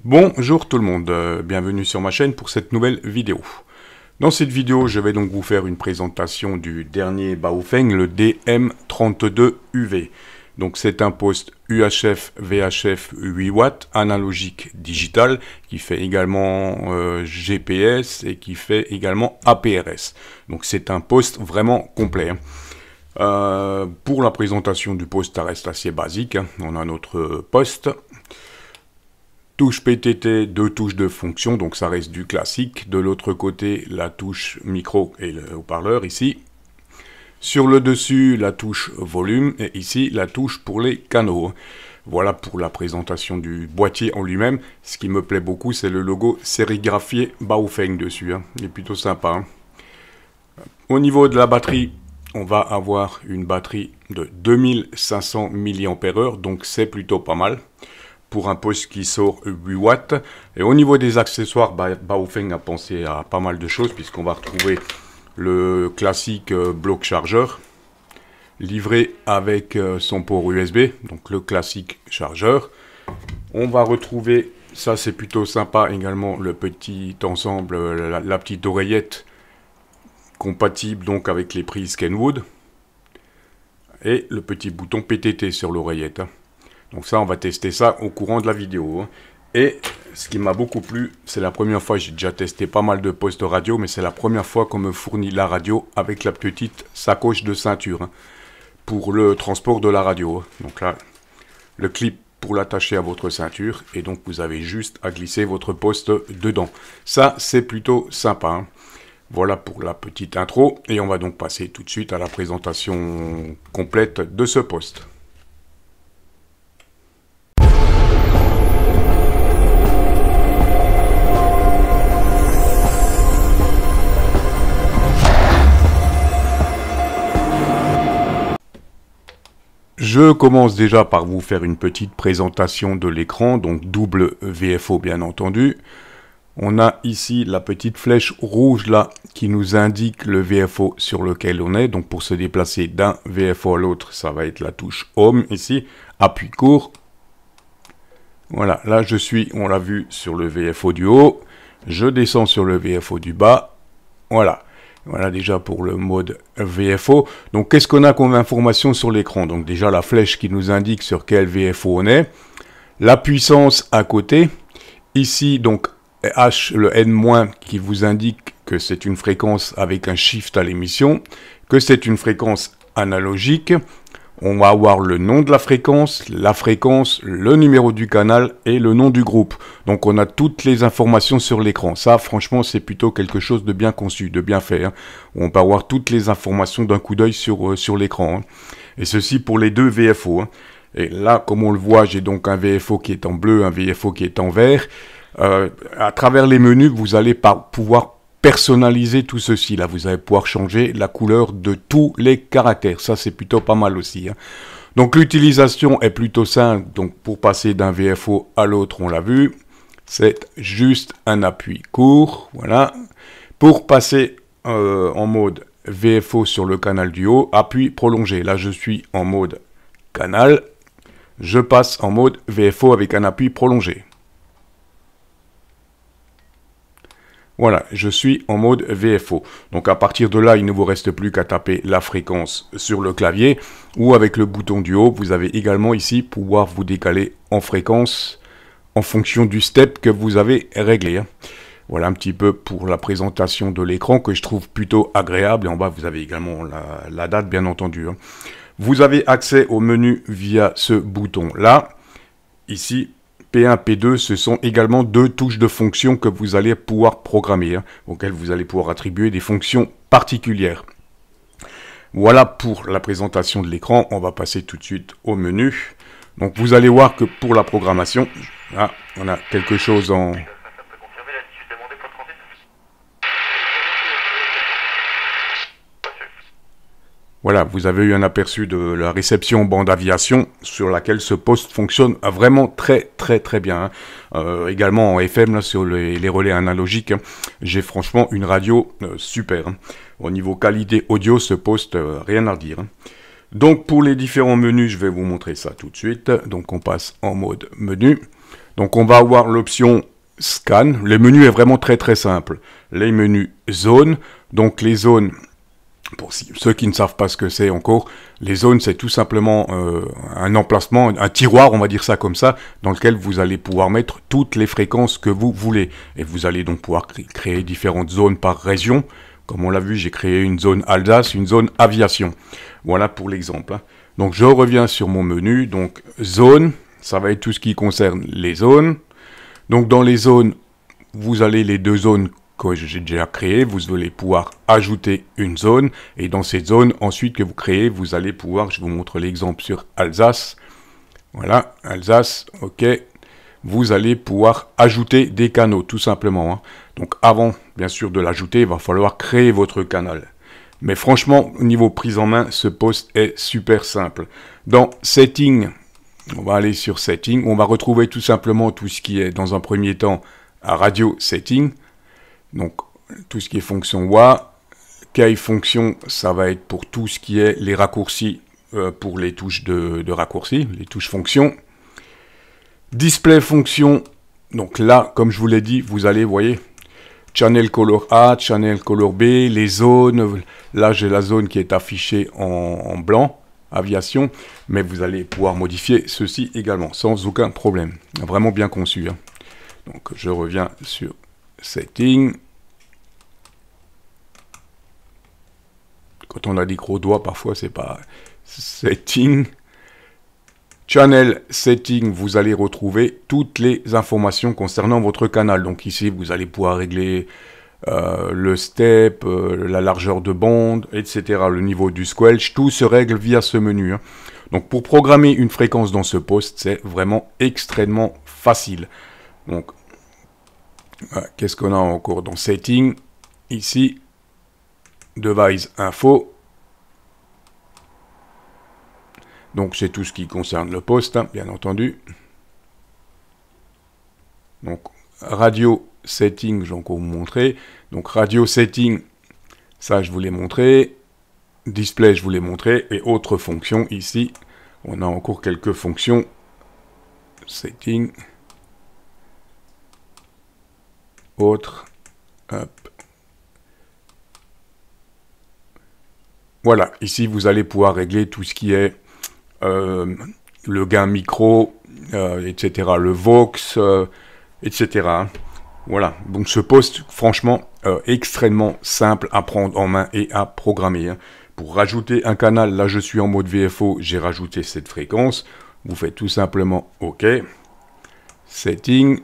Bonjour tout le monde, bienvenue sur ma chaîne pour cette nouvelle vidéo. Dans cette vidéo, je vais donc vous faire une présentation du dernier Baofeng, le DM32UV. Donc c'est un poste UHF VHF 8 watts, analogique digital, qui fait également GPS et qui fait également APRS. Donc c'est un poste vraiment complet. Pour la présentation du poste, ça reste assez basique. On a notre poste. Touche PTT, deux touches de fonction, donc ça reste du classique. De l'autre côté, la touche micro et le haut-parleur ici. Sur le dessus, la touche volume et ici, la touche pour les canaux. Voilà pour la présentation du boîtier en lui-même. Ce qui me plaît beaucoup, c'est le logo sérigraphié Baofeng dessus. Il est plutôt sympa. Au niveau de la batterie, on va avoir une batterie de 2500 mAh, donc c'est plutôt pas mal pour un poste qui sort 8 watts. Et au niveau des accessoires, Baofeng a pensé à pas mal de choses, puisqu'on va retrouver le classique bloc chargeur, livré avec son port USB, donc le classique chargeur. On va retrouver, ça c'est plutôt sympa également, le petit ensemble, la petite oreillette, compatible donc avec les prises Kenwood, et le petit bouton PTT sur l'oreillette. Donc ça, on va tester ça au courant de la vidéo. Et ce qui m'a beaucoup plu, c'est la première fois, j'ai déjà testé pas mal de postes radio, mais c'est la première fois qu'on me fournit la radio avec la petite sacoche de ceinture pour le transport de la radio. Donc là, le clip pour l'attacher à votre ceinture, et donc vous avez juste à glisser votre poste dedans. Ça, c'est plutôt sympa. Voilà pour la petite intro, et on va donc passer tout de suite à la présentation complète de ce poste. Je commence déjà par vous faire une petite présentation de l'écran, donc double VFO bien entendu. On a ici la petite flèche rouge là qui nous indique le VFO sur lequel on est. Donc pour se déplacer d'un VFO à l'autre, ça va être la touche Home ici, appui court. Voilà, là je suis, on l'a vu, sur le VFO du haut. Je descends sur le VFO du bas. Voilà. Voilà déjà pour le mode VFO. Donc qu'est-ce qu'on a comme information sur l'écran? Donc déjà la flèche qui nous indique sur quel VFO on est. La puissance à côté. Ici donc H, le N- qui vous indique que c'est une fréquence avec un shift à l'émission. Que c'est une fréquence analogique. On va avoir le nom de la fréquence, le numéro du canal et le nom du groupe. Donc on a toutes les informations sur l'écran. Ça, franchement, c'est plutôt quelque chose de bien conçu, de bien fait. On peut avoir toutes les informations d'un coup d'œil sur l'écran. Et ceci pour les deux VFO. Et là, comme on le voit, j'ai donc un VFO qui est en bleu, un VFO qui est en vert. À travers les menus, vous allez pouvoir personnaliser tout ceci. Là, vous allez pouvoir changer la couleur de tous les caractères. Ça, c'est plutôt pas mal aussi. Donc, l'utilisation est plutôt simple. Donc, pour passer d'un VFO à l'autre, on l'a vu, c'est juste un appui court. Voilà. Pour passer en mode VFO sur le canal du haut, appui prolongé. Là, je suis en mode canal. Je passe en mode VFO avec un appui prolongé. Voilà, je suis en mode VFO. Donc à partir de là, il ne vous reste plus qu'à taper la fréquence sur le clavier ou avec le bouton du haut, vous avez également ici pouvoir vous décaler en fréquence en fonction du step que vous avez réglé. Voilà un petit peu pour la présentation de l'écran que je trouve plutôt agréable. Et en bas, vous avez également la date, bien entendu. Vous avez accès au menu via ce bouton-là. Ici, P1, P2, ce sont également deux touches de fonction que vous allez pouvoir programmer, auxquelles vous allez pouvoir attribuer des fonctions particulières. Voilà pour la présentation de l'écran. On va passer tout de suite au menu. Donc vous allez voir que pour la programmation, là, on a quelque chose en... Voilà, vous avez eu un aperçu de la réception bande aviation sur laquelle ce poste fonctionne vraiment très bien. Également en FM, là, sur les relais analogiques, j'ai franchement une radio super. Au niveau qualité audio, ce poste, rien à redire. Donc pour les différents menus, je vais vous montrer ça tout de suite. Donc on passe en mode menu. Donc on va avoir l'option Scan. Le menu est vraiment très simple. Les menus zones. Donc les zones, pour ceux qui ne savent pas ce que c'est encore, les zones c'est tout simplement un emplacement, un tiroir, on va dire ça comme ça, dans lequel vous allez pouvoir mettre toutes les fréquences que vous voulez. Et vous allez donc pouvoir créer différentes zones par région. Comme on l'a vu, j'ai créé une zone Alsace, une zone aviation. Voilà pour l'exemple, hein. Donc je reviens sur mon menu. Donc zone, ça va être tout ce qui concerne les zones. Donc dans les zones, vous allez les deux zones que j'ai déjà créées, vous allez pouvoir ajouter une zone, et dans cette zone, ensuite que vous créez, vous allez pouvoir, je vous montre l'exemple sur Alsace, voilà, Alsace, ok, vous allez pouvoir ajouter des canaux, tout simplement, hein. Donc avant, bien sûr, de l'ajouter, il va falloir créer votre canal. Mais franchement, au niveau prise en main, ce poste est super simple. Dans Setting, on va aller sur Setting, on va retrouver tout simplement tout ce qui est, dans un premier temps, à Radio Setting. Donc, tout ce qui est fonction WA, key fonction, ça va être pour tout ce qui est les raccourcis, pour les touches de raccourcis, les touches fonctions. Display fonction, donc là, comme je vous l'ai dit, vous allez, vous voyez, Channel Color A, Channel Color B, les zones, là j'ai la zone qui est affichée en blanc, aviation, mais vous allez pouvoir modifier ceci également, sans aucun problème. Vraiment bien conçu, hein. Donc je reviens sur Setting. Quand on a des gros doigts, parfois c'est pas Setting. Channel Setting, vous allez retrouver toutes les informations concernant votre canal. Donc ici, vous allez pouvoir régler le step, la largeur de bande, etc. Le niveau du squelch, tout se règle via ce menu, hein. Donc pour programmer une fréquence dans ce poste, c'est vraiment extrêmement facile. Donc, qu'est-ce qu'on a encore dans Setting? Ici, Device Info. Donc c'est tout ce qui concerne le poste, hein, bien entendu. Donc Radio Setting, je vais encore vous montrer. Donc Radio Setting, ça je vous l'ai montré. Display, je vous l'ai montré. Et autres fonctions, ici, on a encore quelques fonctions. Setting. Autre. Hop. Voilà, ici vous allez pouvoir régler tout ce qui est le gain micro, etc., le Vox, etc., hein. Voilà, donc ce poste, franchement, extrêmement simple à prendre en main et à programmer, hein. Pour rajouter un canal, là je suis en mode VFO, j'ai rajouté cette fréquence. Vous faites tout simplement OK. Setting.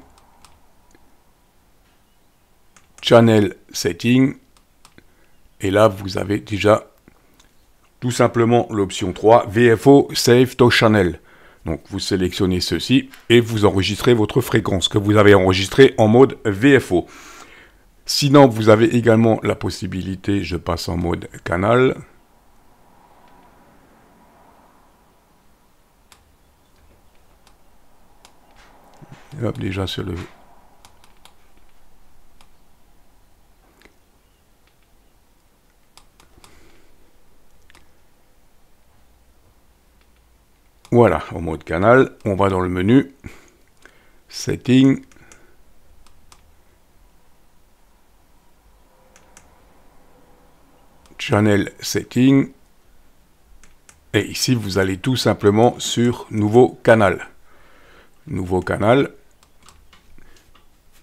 Channel Setting. Et là, vous avez déjà tout simplement l'option 3, VFO Save to Channel. Donc vous sélectionnez ceci et vous enregistrez votre fréquence que vous avez enregistrée en mode VFO. Sinon, vous avez également la possibilité, je passe en mode canal. Hop, déjà sur le... Voilà, en mode canal, on va dans le menu, Setting, Channel Setting, et ici vous allez tout simplement sur Nouveau canal. Nouveau canal,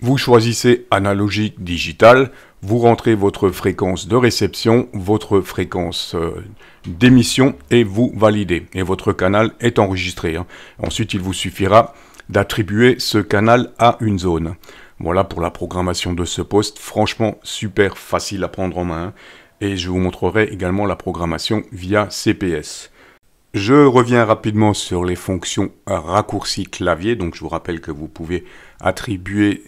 vous choisissez analogique digital, vous rentrez votre fréquence de réception, votre fréquence d'émission et vous validez. Et votre canal est enregistré, hein. Ensuite, il vous suffira d'attribuer ce canal à une zone. Voilà pour la programmation de ce poste. Franchement, super facile à prendre en main, hein. Et je vous montrerai également la programmation via CPS. Je reviens rapidement sur les fonctions raccourci clavier. Donc je vous rappelle que vous pouvez attribuer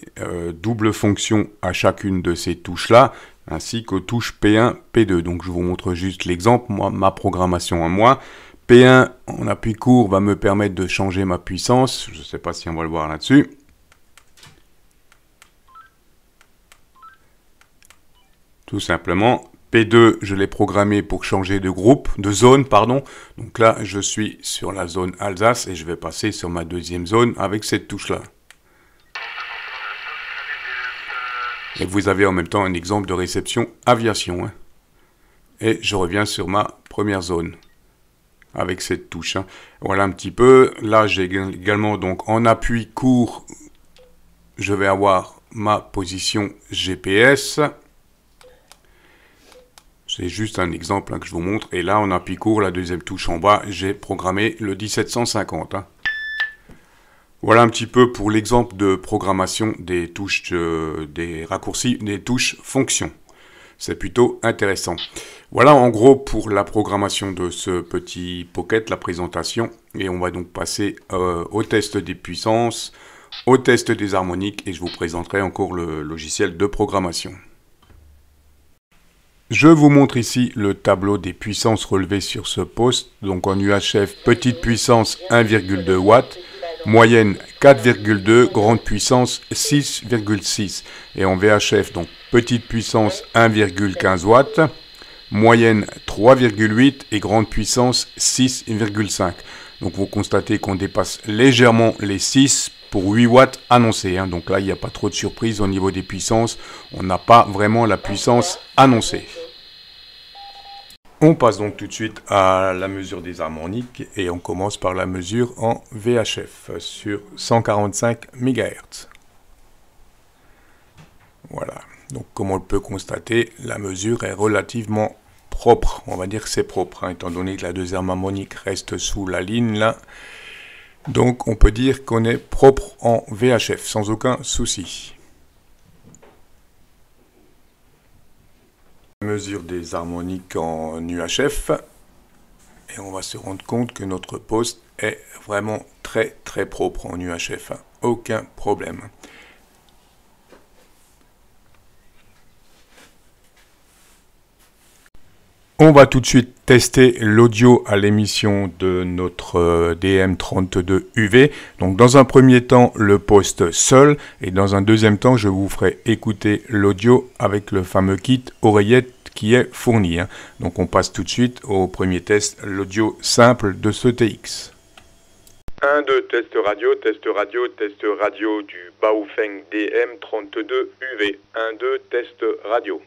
double fonction à chacune de ces touches-là, ainsi qu'aux touches P1, P2. Donc je vous montre juste l'exemple, moi, ma programmation à moi. P1 en appui court va me permettre de changer ma puissance. Je ne sais pas si on va le voir là-dessus. Tout simplement. P2, je l'ai programmé pour changer de groupe, de zone, pardon. Donc là, je suis sur la zone Alsace et je vais passer sur ma deuxième zone avec cette touche-là. Et vous avez en même temps un exemple de réception aviation. Et je reviens sur ma première zone avec cette touche. Voilà un petit peu. Là, j'ai également donc en appui court, je vais avoir ma position GPS. C'est juste un exemple que je vous montre. Et là, en appui court, la deuxième touche en bas, j'ai programmé le 1750. Voilà un petit peu pour l'exemple de programmation des touches, des raccourcis, des touches fonctions. C'est plutôt intéressant. Voilà en gros pour la programmation de ce petit Pocket, la présentation. Et on va donc passer au test des puissances, au test des harmoniques et je vous présenterai encore le logiciel de programmation. Je vous montre ici le tableau des puissances relevées sur ce poste. Donc en UHF, petite puissance 1,2 watts. Moyenne 4,2, grande puissance 6,6. Et en VHF, donc petite puissance 1,15 watts, moyenne 3,8 et grande puissance 6,5. Donc vous constatez qu'on dépasse légèrement les 6 pour 8 watts annoncés. Donc là, il n'y a pas trop de surprise au niveau des puissances. On n'a pas vraiment la puissance annoncée. On passe donc tout de suite à la mesure des harmoniques et on commence par la mesure en VHF sur 145 MHz. Voilà, donc comme on le peut constater, la mesure est relativement propre. On va dire que c'est propre, étant donné que la deuxième harmonique reste sous la ligne là. Donc on peut dire qu'on est propre en VHF sans aucun souci. Mesure des harmoniques en UHF et on va se rendre compte que notre poste est vraiment très propre en UHF, aucun problème. On va tout de suite tester l'audio à l'émission de notre DM32UV. Donc dans un premier temps, le poste seul et dans un deuxième temps, je vous ferai écouter l'audio avec le fameux kit oreillette qui est fourni. Donc on passe tout de suite au premier test, l'audio simple de ce TX. 1, 2, test radio du Baofeng DM32UV. 1, 2, test radio.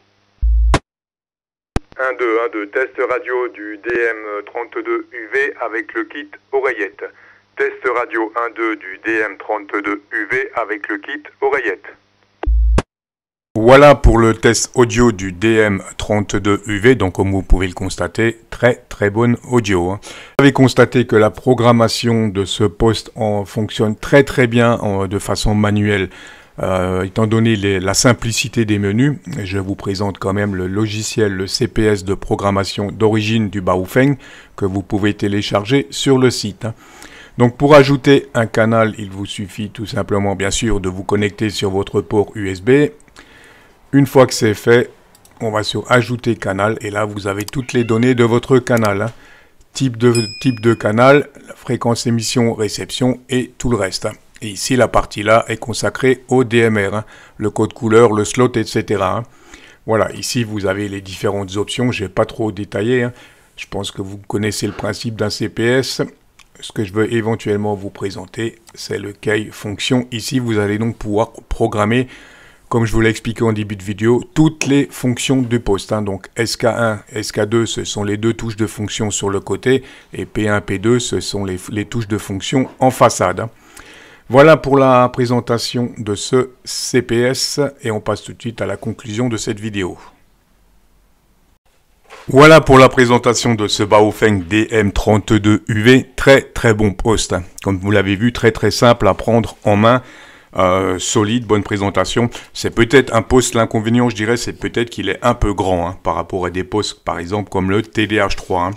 1, 2, test radio du DM32UV avec le kit oreillette. Test radio 1, 2 du DM32UV avec le kit oreillette. Voilà pour le test audio du DM32UV, donc comme vous pouvez le constater, très bonne audio. Vous avez constaté que la programmation de ce poste fonctionne très bien de façon manuelle. Étant donné la simplicité des menus, je vous présente quand même le logiciel, le CPS de programmation d'origine du Baofeng que vous pouvez télécharger sur le site. Donc pour ajouter un canal, il vous suffit tout simplement bien sûr de vous connecter sur votre port USB. Une fois que c'est fait, on va sur ajouter canal et là vous avez toutes les données de votre canal. Type de canal, la fréquence émission, réception et tout le reste. Et ici, la partie là est consacrée au DMR, le code couleur, le slot, etc. Voilà, ici vous avez les différentes options, je n'ai pas trop détaillé. Je pense que vous connaissez le principe d'un CPS. Ce que je veux éventuellement vous présenter, c'est le key fonction. Ici, vous allez donc pouvoir programmer, comme je vous l'ai expliqué en début de vidéo, toutes les fonctions du poste. Donc SK1, SK2, ce sont les deux touches de fonction sur le côté, et P1, P2, ce sont les touches de fonction en façade. Voilà pour la présentation de ce CPS et on passe tout de suite à la conclusion de cette vidéo. Voilà pour la présentation de ce Baofeng DM32UV, très bon poste. Comme vous l'avez vu, très simple à prendre en main, solide, bonne présentation. C'est peut-être un poste, l'inconvénient je dirais, c'est peut-être qu'il est un peu grand par rapport à des postes par exemple comme le TDH3.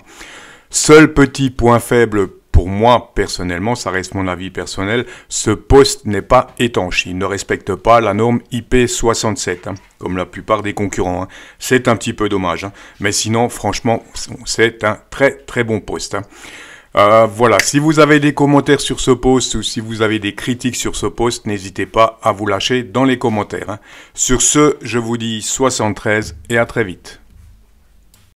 Seul petit point faible pour moi, personnellement, ça reste mon avis personnel, ce poste n'est pas étanche. Il ne respecte pas la norme IP67, comme la plupart des concurrents. C'est un petit peu dommage. Mais sinon, franchement, c'est un très bon poste. Voilà, si vous avez des commentaires sur ce poste ou si vous avez des critiques sur ce poste, n'hésitez pas à vous lâcher dans les commentaires. Sur ce, je vous dis 73 et à très vite.